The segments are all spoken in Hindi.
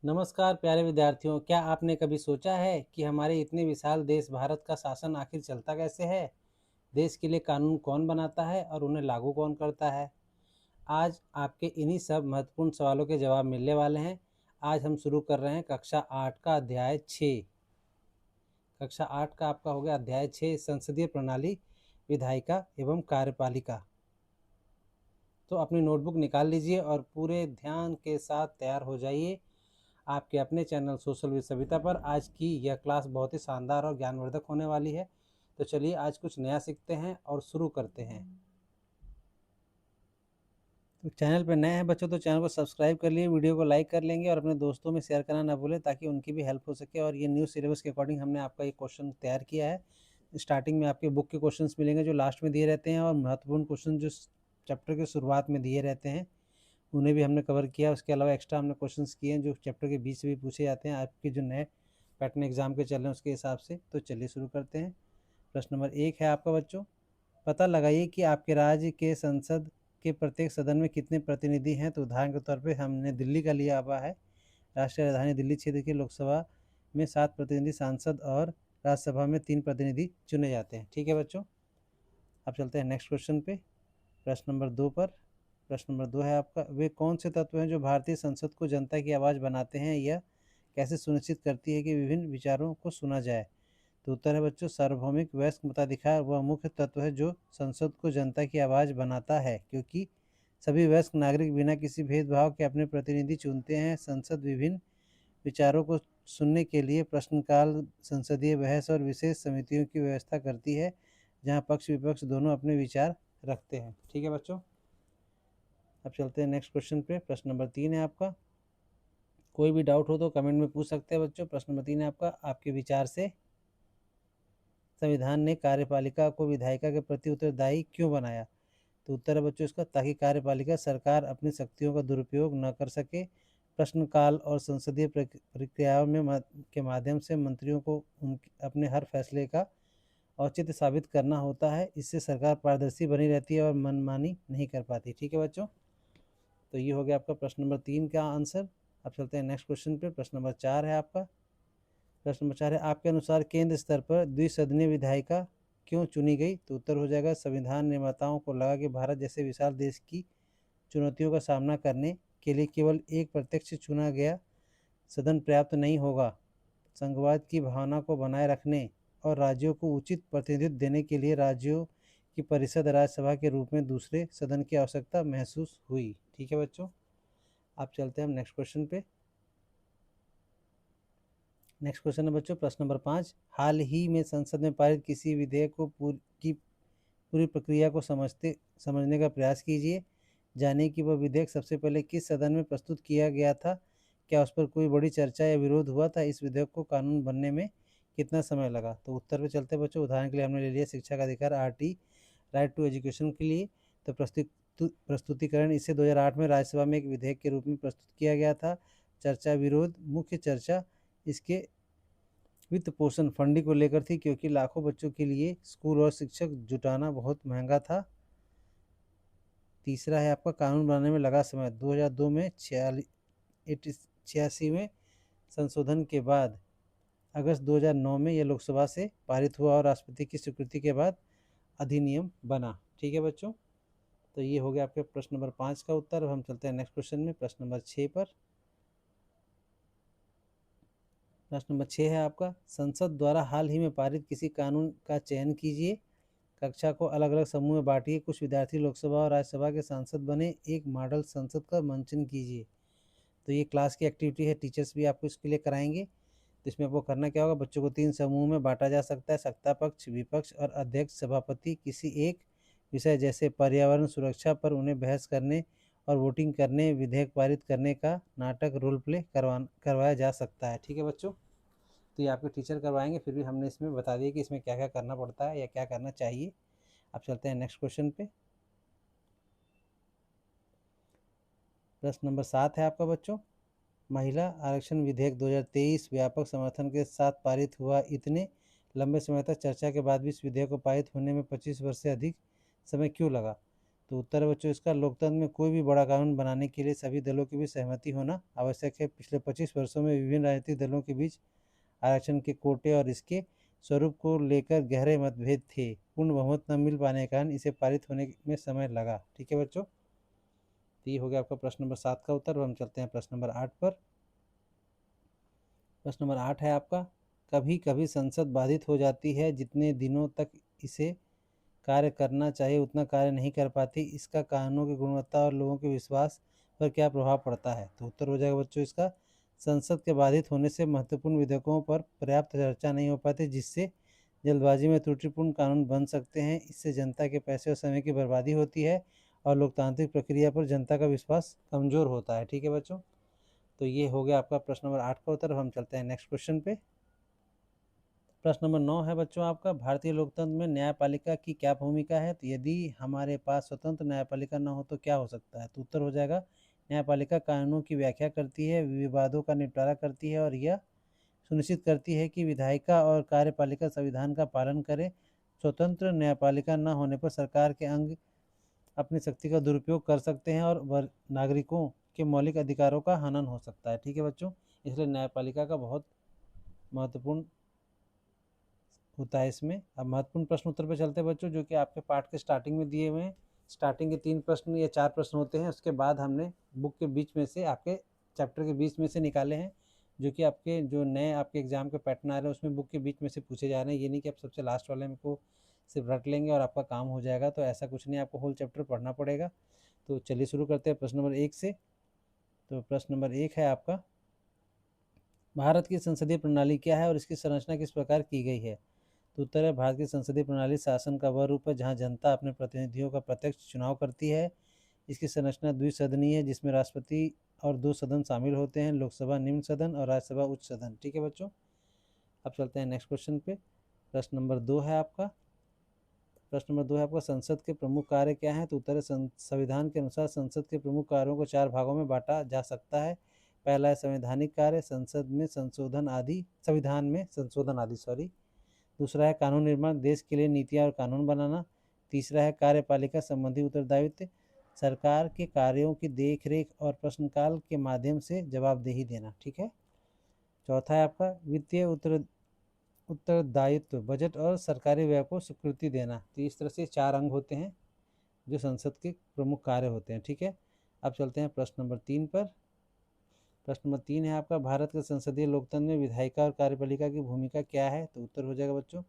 नमस्कार प्यारे विद्यार्थियों, क्या आपने कभी सोचा है कि हमारे इतने विशाल देश भारत का शासन आखिर चलता कैसे है? देश के लिए कानून कौन बनाता है और उन्हें लागू कौन करता है? आज आपके इन्हीं सब महत्वपूर्ण सवालों के जवाब मिलने वाले हैं। आज हम शुरू कर रहे हैं कक्षा 8 का अध्याय 6। कक्षा 8 का आपका हो गया अध्याय 6, संसदीय प्रणाली, विधायिका एवं कार्यपालिका। तो अपनी नोटबुक निकाल लीजिए और पूरे ध्यान के साथ तैयार हो जाइए। आपके अपने चैनल सोशल विद सविता पर आज की यह क्लास बहुत ही शानदार और ज्ञानवर्धक होने वाली है। तो चलिए आज कुछ नया सीखते हैं और शुरू करते हैं। तो चैनल पर नए हैं बच्चों तो चैनल को सब्सक्राइब कर लिए, वीडियो को लाइक कर लेंगे और अपने दोस्तों में शेयर करना ना भूलें ताकि उनकी भी हेल्प हो सके। और ये न्यू सिलेबस के अकॉर्डिंग हमने आपका एक क्वेश्चन तैयार किया है। स्टार्टिंग में आपके बुक के क्वेश्चंस मिलेंगे जो लास्ट में दिए रहते हैं, और महत्वपूर्ण क्वेश्चन जो चैप्टर के शुरुआत में दिए रहते हैं उन्हें भी हमने कवर किया। उसके अलावा एक्स्ट्रा हमने क्वेश्चंस किए हैं जो चैप्टर के बीच से भी पूछे जाते हैं आपके जो नए पैटर्न एग्जाम के चल रहे हैं उसके हिसाब से। तो चलिए शुरू करते हैं। प्रश्न नंबर 1 है आपका बच्चों, पता लगाइए कि आपके राज्य के संसद के प्रत्येक सदन में कितने प्रतिनिधि हैं। तो उदाहरण के तौर पे हमने दिल्ली का लिया हुआ है। राष्ट्रीय राजधानी दिल्ली क्षेत्र की लोकसभा में 7 प्रतिनिधि सांसद और राज्यसभा में 3 प्रतिनिधि चुने जाते हैं। ठीक है बच्चों, अब चलते हैं नेक्स्ट क्वेश्चन पे, प्रश्न नंबर 2 पर। प्रश्न नंबर 2 है आपका, वे कौन से तत्व हैं जो भारतीय संसद को जनता की आवाज़ बनाते हैं? यह कैसे सुनिश्चित करती है कि विभिन्न विचारों को सुना जाए? तो उत्तर है बच्चों, सार्वभौमिक वयस्क मताधिकार वह मुख्य तत्व है जो संसद को जनता की आवाज़ बनाता है, क्योंकि सभी वयस्क नागरिक बिना किसी भेदभाव के अपने प्रतिनिधि चुनते हैं। संसद विभिन्न विचारों को सुनने के लिए प्रश्नकाल, संसदीय बहस और विशेष समितियों की व्यवस्था करती है जहां पक्ष विपक्ष दोनों अपने विचार रखते हैं। ठीक है बच्चों, अब चलते हैं नेक्स्ट क्वेश्चन पे। प्रश्न नंबर 3 है आपका, कोई भी डाउट हो तो कमेंट में पूछ सकते हैं बच्चों। प्रश्न नंबर 3 है आपका, आपके विचार से संविधान ने कार्यपालिका को विधायिका के प्रति उत्तरदायी क्यों बनाया? तो उत्तर है बच्चों इसका, ताकि कार्यपालिका सरकार अपनी शक्तियों का दुरुपयोग न कर सके। प्रश्नकाल और संसदीय प्रक्रियाओं के माध्यम से मंत्रियों को अपने हर फैसले का औचित्य साबित करना होता है। इससे सरकार पारदर्शी बनी रहती है और मनमानी नहीं कर पाती। ठीक है बच्चों, तो ये हो गया आपका प्रश्न नंबर 3 का आंसर। अब चलते हैं नेक्स्ट क्वेश्चन पे। प्रश्न नंबर 4 है आपका, प्रश्न नंबर 4 है, आपके अनुसार केंद्र स्तर पर द्विसदनीय विधायिका क्यों चुनी गई? तो उत्तर हो जाएगा, संविधान निर्माताओं को लगा कि भारत जैसे विशाल देश की चुनौतियों का सामना करने के लिए केवल एक प्रत्यक्ष चुना गया सदन पर्याप्त नहीं होगा। संघवाद की भावना को बनाए रखने और राज्यों को उचित प्रतिनिधित्व देने के लिए राज्यों की परिषद राज्यसभा के रूप में दूसरे सदन की आवश्यकता महसूस हुई। ठीक है बच्चों, आप चलते हैं हम नेक्स्ट क्वेश्चन पे। नेक्स्ट क्वेश्चन है बच्चों प्रश्न नंबर 5, हाल ही में संसद में पारित किसी विधेयक को पूरी प्रक्रिया को समझने का प्रयास कीजिए। जानिए कि वह विधेयक सबसे पहले किस सदन में प्रस्तुत किया गया था, क्या उस पर कोई बड़ी चर्चा या विरोध हुआ था, इस विधेयक को कानून बनने में कितना समय लगा? तो उत्तर पे चलते हैं बच्चों। उदाहरण के लिए हमने ले लिया शिक्षा का अधिकार, आरटी, राइट टू एजुकेशन के लिए। तो प्रस्तुतिकरण, इसे 2008 में राज्यसभा में एक विधेयक के रूप में प्रस्तुत किया गया था। चर्चा विरोध, मुख्य चर्चा इसके वित्त पोषण फंडिंग को लेकर थी, क्योंकि लाखों बच्चों के लिए स्कूल और शिक्षक जुटाना बहुत महंगा था। तीसरा है आपका, कानून बनाने में लगा समय, 2002 में 86वें संशोधन के बाद अगस्त 2009 में यह लोकसभा से पारित हुआ और राष्ट्रपति की स्वीकृति के बाद अधिनियम बना। ठीक है बच्चों, तो ये हो गया आपके प्रश्न नंबर 5 का उत्तर। अब हम चलते हैं नेक्स्ट क्वेश्चन में, प्रश्न नंबर 6 पर। प्रश्न नंबर 6 है आपका, संसद द्वारा हाल ही में पारित किसी कानून का चयन कीजिए। कक्षा को अलग अलग समूह में बांटिए, कुछ विद्यार्थी लोकसभा और राज्यसभा के सांसद बने, एक मॉडल संसद का मंचन कीजिए। तो ये क्लास की एक्टिविटी है, टीचर्स भी आपको इसके लिए कराएंगे। तो इसमें आपको करना क्या होगा, बच्चों को 3 समूह में बांटा जा सकता है, सत्ता पक्ष, विपक्ष और अध्यक्ष सभापति। किसी एक विषय जैसे पर्यावरण सुरक्षा पर उन्हें बहस करने और वोटिंग करने, विधेयक पारित करने का नाटक रोल प्ले करवाया जा सकता है। ठीक है बच्चों, तो ये आपके टीचर करवाएंगे, फिर भी हमने इसमें बता दिया कि इसमें क्या क्या करना पड़ता है या क्या करना चाहिए। अब चलते हैं नेक्स्ट क्वेश्चन पे। प्रश्न नंबर 7 है आपका बच्चों, महिला आरक्षण विधेयक 2023 व्यापक समर्थन के साथ पारित हुआ। इतने लंबे समय तक चर्चा के बाद भी इस विधेयक को पारित होने में 25 वर्ष से अधिक समय क्यों लगा? तो उत्तर है बच्चों इसका, लोकतंत्र में कोई भी बड़ा कानून बनाने के लिए सभी दलों के बीच सहमति होना आवश्यक है। पिछले 25 वर्षों में विभिन्न राजनीतिक दलों के बीच आरक्षण के कोटे और इसके स्वरूप को लेकर गहरे मतभेद थे। पूर्ण बहुमत न मिल पाने के कारण इसे पारित होने में समय लगा। ठीक है बच्चों, तो ये हो गया आपका प्रश्न नंबर 7 का उत्तर। हम चलते हैं प्रश्न नंबर 8 पर। प्रश्न नंबर 8 है आपका, कभी कभी संसद बाधित हो जाती है, जितने दिनों तक इसे कार्य करना चाहिए उतना कार्य नहीं कर पाती, इसका कानूनों की गुणवत्ता और लोगों के विश्वास पर क्या प्रभाव पड़ता है? तो उत्तर हो जाएगा बच्चों इसका, संसद के बाधित होने से महत्वपूर्ण विधेयकों पर पर्याप्त चर्चा नहीं हो पाती, जिससे जल्दबाजी में त्रुटिपूर्ण कानून बन सकते हैं। इससे जनता के पैसे और समय की बर्बादी होती है और लोकतांत्रिक प्रक्रिया पर जनता का विश्वास कमजोर होता है। ठीक है बच्चों, तो ये हो गया आपका प्रश्न नंबर 8 का उत्तर। हम चलते हैं नेक्स्ट क्वेश्चन पे। प्रश्न नंबर 9 है बच्चों आपका, भारतीय लोकतंत्र में न्यायपालिका की क्या भूमिका है? तो यदि हमारे पास स्वतंत्र न्यायपालिका न हो तो क्या हो सकता है? तो उत्तर हो जाएगा, न्यायपालिका कानूनों की व्याख्या करती है, विवादों का निपटारा करती है और यह सुनिश्चित करती है कि विधायिका और कार्यपालिका संविधान का पालन करे। स्वतंत्र न्यायपालिका न होने पर सरकार के अंग अपनी शक्ति का दुरुपयोग कर सकते हैं और नागरिकों के मौलिक अधिकारों का हनन हो सकता है। ठीक है बच्चों, इसलिए न्यायपालिका का बहुत महत्वपूर्ण होता है इसमें। अब महत्वपूर्ण प्रश्न उत्तर पे चलते हैं बच्चों, जो कि आपके पाठ के स्टार्टिंग में दिए हुए हैं। स्टार्टिंग के 3 प्रश्न या 4 प्रश्न होते हैं, उसके बाद हमने बुक के बीच में से आपके चैप्टर के बीच में से निकाले हैं, जो कि आपके जो नए आपके एग्जाम के पैटर्न आ रहे हैं उसमें बुक के बीच में से पूछे जा रहे हैं। ये नहीं कि आप सबसे लास्ट वाले में को सिर्फ रट लेंगे और आपका काम हो जाएगा, तो ऐसा कुछ नहीं, आपको होल चैप्टर पढ़ना पड़ेगा। तो चलिए शुरू करते हैं प्रश्न नंबर 1 से। तो प्रश्न नंबर 1 है आपका, भारत की संसदीय प्रणाली क्या है और इसकी संरचना किस प्रकार की गई है? तो उत्तर है, भारत की संसदीय प्रणाली शासन का वह रूप है जहां जनता अपने प्रतिनिधियों का प्रत्यक्ष चुनाव करती है। इसकी संरचना द्विसदनीय है, जिसमें राष्ट्रपति और 2 सदन शामिल होते हैं, लोकसभा निम्न सदन और राज्यसभा उच्च सदन। ठीक है बच्चों, अब चलते हैं नेक्स्ट क्वेश्चन पे। प्रश्न नंबर 2 है आपका, प्रश्न नंबर 2 है आपका, संसद के प्रमुख कार्य क्या हैं? तो उत्तर है, संविधान के अनुसार संसद के प्रमुख कार्यों को 4 भागों में बांटा जा सकता है। पहला है संवैधानिक कार्य, संविधान में संशोधन आदि सॉरी। दूसरा है कानून निर्माण, देश के लिए नीतियाँ और कानून बनाना। तीसरा है कार्यपालिका संबंधी उत्तरदायित्व, सरकार के कार्यों की देखरेख और प्रश्नकाल के माध्यम से जवाबदेही देना। ठीक है। चौथा है आपका वित्तीय उत्तरदायित्व, बजट और सरकारी व्यय को स्वीकृति देना। तो इस तरह से 4 अंग होते हैं जो संसद के प्रमुख कार्य होते हैं। ठीक है, अब चलते हैं प्रश्न नंबर 3 पर। प्रश्न नंबर 3 है आपका, भारत के संसदीय लोकतंत्र में विधायिका और कार्यपालिका की भूमिका क्या है? तो उत्तर हो जाएगा बच्चों,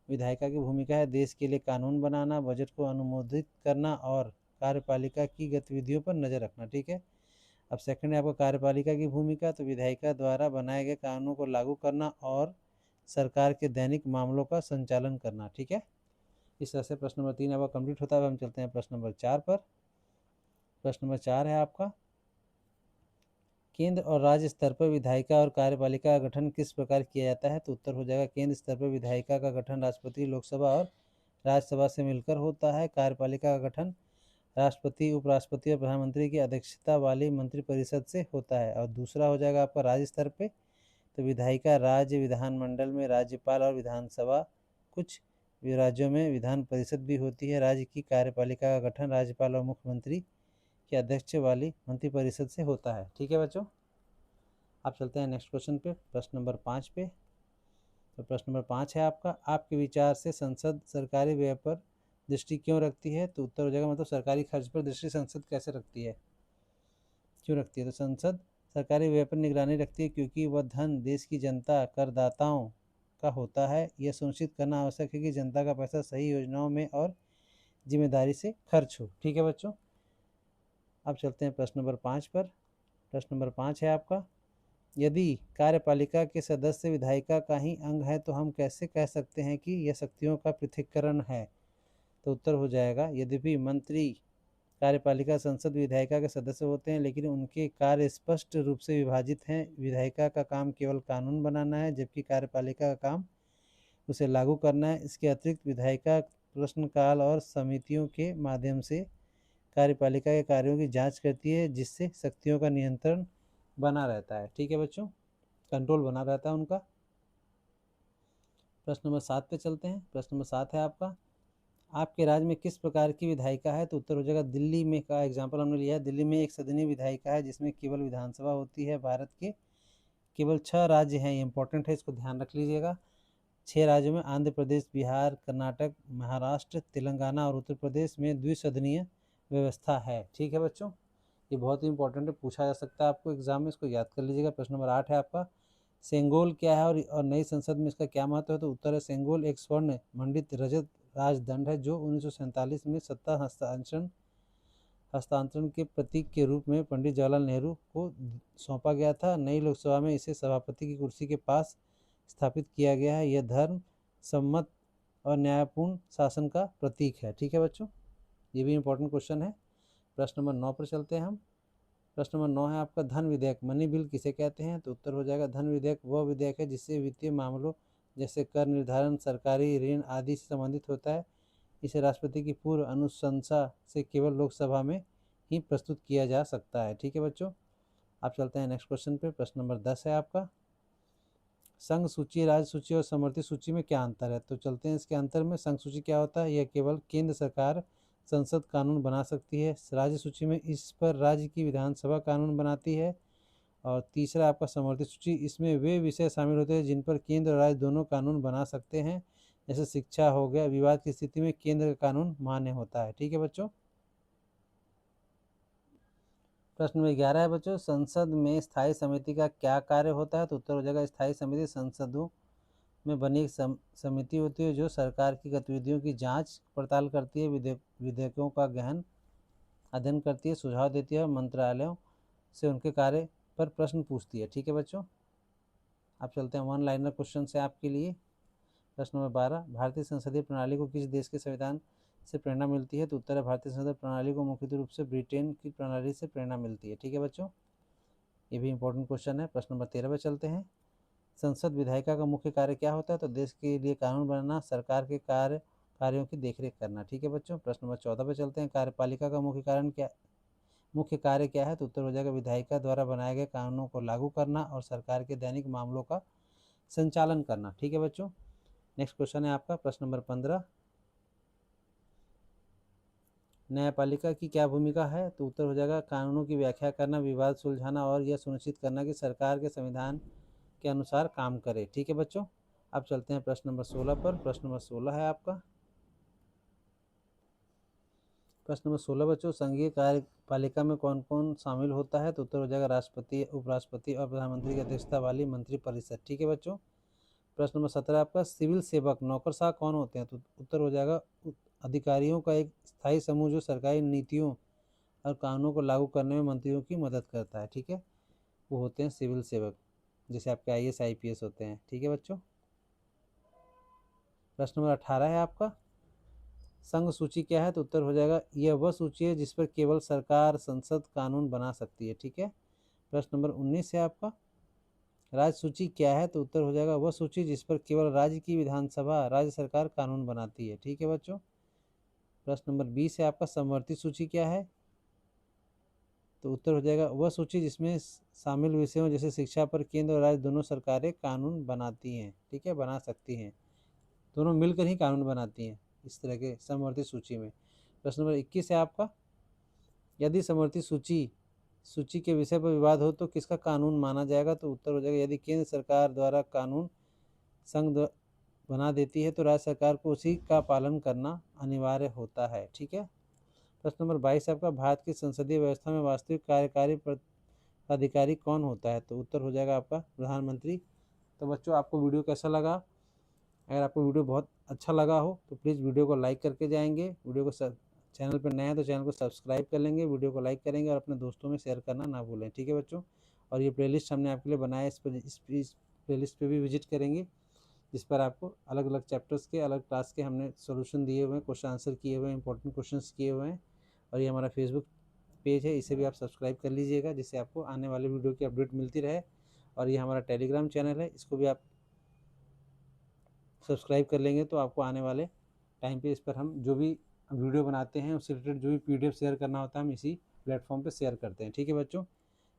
विधायिका की भूमिका है देश के लिए कानून बनाना, बजट को अनुमोदित करना और कार्यपालिका की गतिविधियों पर नजर रखना। ठीक है, अब सेकंड है आपका कार्यपालिका की भूमिका, तो विधायिका द्वारा बनाए गए कानूनों को लागू करना और सरकार के दैनिक मामलों का संचालन करना। ठीक है, इस तरह से प्रश्न नंबर 3 आपका कंप्लीट होता है। हम चलते हैं प्रश्न नंबर 4 पर। प्रश्न नंबर 4 है आपका, केंद्र और राज्य स्तर पर विधायिका और कार्यपालिका का गठन किस प्रकार किया जाता है? तो उत्तर हो जाएगा, केंद्र स्तर पर विधायिका का गठन राष्ट्रपति, लोकसभा और राज्यसभा से मिलकर होता है। कार्यपालिका का गठन राष्ट्रपति, उपराष्ट्रपति और प्रधानमंत्री की अध्यक्षता वाली मंत्रिपरिषद से होता है। और दूसरा हो जाएगा आपका राज्य स्तर पे, तो विधायिका राज्य विधानमंडल में राज्यपाल और विधानसभा, कुछ राज्यों में विधान परिषद भी होती है। राज्य की कार्यपालिका का गठन राज्यपाल और मुख्यमंत्री की अध्यक्ष वाली मंत्रिपरिषद से होता है। ठीक है बच्चों, आप चलते हैं नेक्स्ट क्वेश्चन पे, प्रश्न नंबर 5 पे। तो प्रश्न नंबर 5 है आपका, आपके विचार से संसद सरकारी व्यय पर दृष्टि क्यों रखती है? तो उत्तर हो जाएगा, मतलब सरकारी खर्च पर दृष्टि संसद कैसे रखती है, क्यों रखती है? तो संसद सरकारी व्यय पर निगरानी रखती है क्योंकि वह धन देश की जनता करदाताओं का होता है। यह सुनिश्चित करना आवश्यक है कि जनता का पैसा सही योजनाओं में और जिम्मेदारी से खर्च हो। ठीक है बच्चों, अब चलते हैं प्रश्न नंबर 5 पर। प्रश्न नंबर 5 है आपका, यदि कार्यपालिका के सदस्य विधायिका का ही अंग है तो हम कैसे कह सकते हैं कि यह शक्तियों का पृथक्करण है? तो उत्तर हो जाएगा, यद्यपि मंत्री कार्यपालिका संसद विधायिका के सदस्य होते हैं, लेकिन उनके कार्य स्पष्ट रूप से विभाजित हैं। विधायिका का काम केवल कानून बनाना है, जबकि कार्यपालिका का काम उसे लागू करना है। इसके अतिरिक्त विधायिका प्रश्नकाल और समितियों के माध्यम से कार्यपालिका के कार्यों की जांच करती है, जिससे शक्तियों का नियंत्रण बना रहता है। ठीक है बच्चों, कंट्रोल बना रहता है उनका। प्रश्न नंबर 7 पे चलते हैं। प्रश्न नंबर 7 है आपका, आपके राज्य में किस प्रकार की विधायिका है? तो उत्तर हो जाएगा दिल्ली में का एग्जाम्पल हमने लिया है। दिल्ली में एक सदनीय विधायिका है जिसमें केवल विधानसभा होती है। भारत के केवल 6 राज्य हैं, ये इंपॉर्टेंट है, इसको ध्यान रख लीजिएगा। 6 राज्यों में आंध्र प्रदेश, बिहार, कर्नाटक, महाराष्ट्र, तेलंगाना और उत्तर प्रदेश में द्विसदनीय व्यवस्था है। ठीक है बच्चों, ये बहुत ही इंपॉर्टेंट है, पूछा जा सकता है आपको एग्जाम में, इसको याद कर लीजिएगा। प्रश्न नंबर 8 है आपका, सेंगोल क्या है और नई संसद में इसका क्या महत्व है? तो उत्तर है सेंगोल एक स्वर्ण मंडित रजत राजदंड है जो 1947 में सत्ता हस्तांतरण के प्रतीक के रूप में पंडित जवाहरलाल नेहरू को सौंपा गया था। नई लोकसभा में इसे सभापति की कुर्सी के पास स्थापित किया गया है। यह धर्म सम्मत और न्यायपूर्ण शासन का प्रतीक है। ठीक है बच्चों, ये भी इंपॉर्टेंट क्वेश्चन है। प्रश्न नंबर 9 पर चलते हैं हम। प्रश्न नंबर 9 है आपका, धन विधेयक मनी बिल किसे कहते हैं? तो उत्तर हो जाएगा धन विधेयक वह विधेयक है जिससे वित्तीय मामलों जैसे कर निर्धारण, सरकारी ऋण आदि से संबंधित होता है। इसे राष्ट्रपति की पूर्व अनुशंसा से केवल लोकसभा में ही प्रस्तुत किया जा सकता है। ठीक है बच्चों, आप चलते हैं नेक्स्ट क्वेश्चन पे। प्रश्न नंबर 10 है आपका, संघ सूची, राज्य सूची और समवर्ती सूची में क्या अंतर है? तो चलते हैं इसके अंतर में। संघ सूची क्या होता है? यह केवल केंद्र सरकार संसद कानून बना सकती है। राज्य सूची में इस पर राज्य की विधानसभा कानून बनाती है। और तीसरा आपका समवर्ती सूची, इसमें वे विषय शामिल होते हैं जिन पर केंद्र और राज्य दोनों कानून बना सकते हैं। जैसे शिक्षा हो गया, विवाद की स्थिति में केंद्र का कानून मान्य होता है। ठीक है बच्चों। प्रश्न नंबर 11 है बच्चों, संसद में स्थायी समिति का क्या कार्य होता है? तो उत्तर हो जाएगा स्थायी समिति संसदों में बनी एक समिति होती है जो सरकार की गतिविधियों की जांच पड़ताल करती है, विधेयकों का गहन अध्ययन करती है, सुझाव देती है और मंत्रालयों से उनके कार्य पर प्रश्न पूछती है। ठीक है बच्चों, आप चलते हैं वन लाइनर क्वेश्चन से आपके लिए। प्रश्न नंबर 12, भारतीय संसदीय प्रणाली को किस देश के संविधान से प्रेरणा मिलती है? तो उत्तर है भारतीय संसदीय प्रणाली को मुख्य रूप से ब्रिटेन की प्रणाली से प्रेरणा मिलती है। ठीक है बच्चों, ये भी इंपॉर्टेंट क्वेश्चन है। प्रश्न नंबर 13 पर चलते हैं, संसद विधायिका का मुख्य कार्य क्या होता है? तो देश के लिए कानून बनाना, सरकार के कार्यों की देखरेख करना। ठीक है बच्चों, प्रश्न नंबर 14 पर चलते हैं, कार्यपालिका का मुख्य कार्य क्या है? तो उत्तर हो जाएगा विधायिका द्वारा बनाए गए कानूनों को लागू करना और सरकार के दैनिक मामलों का संचालन करना। ठीक है बच्चों, नेक्स्ट क्वेश्चन है आपका प्रश्न नंबर 15, न्यायपालिका की क्या भूमिका है? तो उत्तर हो जाएगा कानूनों की व्याख्या करना, विवाद सुलझाना और यह सुनिश्चित करना कि सरकार के संविधान के अनुसार काम करे। ठीक है बच्चों, अब चलते हैं प्रश्न नंबर 16 पर। प्रश्न नंबर 16 है आपका, प्रश्न नंबर 16 बच्चों, संघीय कार्यपालिका में कौन कौन शामिल होता है? तो उत्तर हो जाएगा राष्ट्रपति, उपराष्ट्रपति और प्रधानमंत्री की अध्यक्षता वाली मंत्रिपरिषद। ठीक है बच्चों, प्रश्न नंबर 17 आपका, सिविल सेवक नौकरशाह कौन होते हैं? तो उत्तर हो जाएगा अधिकारियों का एक स्थायी समूह जो सरकारी नीतियों और कानूनों को लागू करने में मंत्रियों की मदद करता है। ठीक है, वो होते हैं सिविल सेवक, जैसे आपके IAS IPS होते हैं। ठीक है बच्चों, प्रश्न नंबर 18 है आपका, संघ सूची क्या है? तो उत्तर हो जाएगा यह वह सूची है जिस पर केवल सरकार संसद कानून बना सकती है। ठीक है, प्रश्न नंबर 19 है आपका, राज्य सूची क्या है? तो उत्तर हो जाएगा वह सूची जिस पर केवल राज्य की विधानसभा राज्य सरकार कानून बनाती है। ठीक है बच्चों, प्रश्न नंबर 20 है आपका, समवर्ती सूची क्या है? तो उत्तर हो जाएगा वह सूची जिसमें शामिल विषयों जैसे शिक्षा पर केंद्र और राज्य दोनों सरकारें कानून बनाती हैं। ठीक है, बना सकती हैं, दोनों मिलकर ही कानून बनाती हैं इस तरह के समवर्ती सूची में। प्रश्न नंबर 21 है आपका, यदि समवर्ती सूची के विषय पर विवाद हो तो किसका कानून माना जाएगा? तो उत्तर हो जाएगा यदि केंद्र सरकार द्वारा कानून संघ बना देती है तो राज्य सरकार को उसी का पालन करना अनिवार्य होता है। ठीक है, प्रश्न नंबर 22 आपका, भारत की संसदीय व्यवस्था में वास्तविक कार्यकारी अधिकारी कौन होता है? तो उत्तर हो जाएगा आपका प्रधानमंत्री। तो बच्चों, आपको वीडियो कैसा लगा? अगर आपको वीडियो बहुत अच्छा लगा हो तो प्लीज़ वीडियो को लाइक करके जाएंगे। वीडियो को चैनल पर नए हैं तो चैनल को सब्सक्राइब कर लेंगे, वीडियो को लाइक करेंगे और अपने दोस्तों में शेयर करना ना भूलें। ठीक है बच्चों, और ये प्लेलिस्ट हमने आपके लिए बनाया है, इस प्लेलिस्ट पे भी विजिट करेंगे जिस पर आपको अलग अलग चैप्टर्स के अलग क्लास के हमने सोल्यूशन दिए हुए हैं, क्वेश्चन आंसर किए हुए हैं, इंपॉर्टेंट क्वेश्चन किए हुए हैं। और ये हमारा फेसबुक पेज है, इसे भी आप सब्सक्राइब कर लीजिएगा जिससे आपको आने वाले वीडियो की अपडेट मिलती रहे। और ये हमारा टेलीग्राम चैनल है, इसको भी आप सब्सक्राइब कर लेंगे तो आपको आने वाले टाइम पे इस पर हम जो भी वीडियो बनाते हैं उससे रिलेटेड जो भी PDF शेयर करना होता है हम इसी प्लेटफॉर्म पे शेयर करते हैं। ठीक है बच्चों,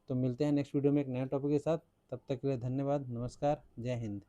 तो मिलते हैं नेक्स्ट वीडियो में एक नए टॉपिक के साथ। तब तक के लिए धन्यवाद, नमस्कार, जय हिंद।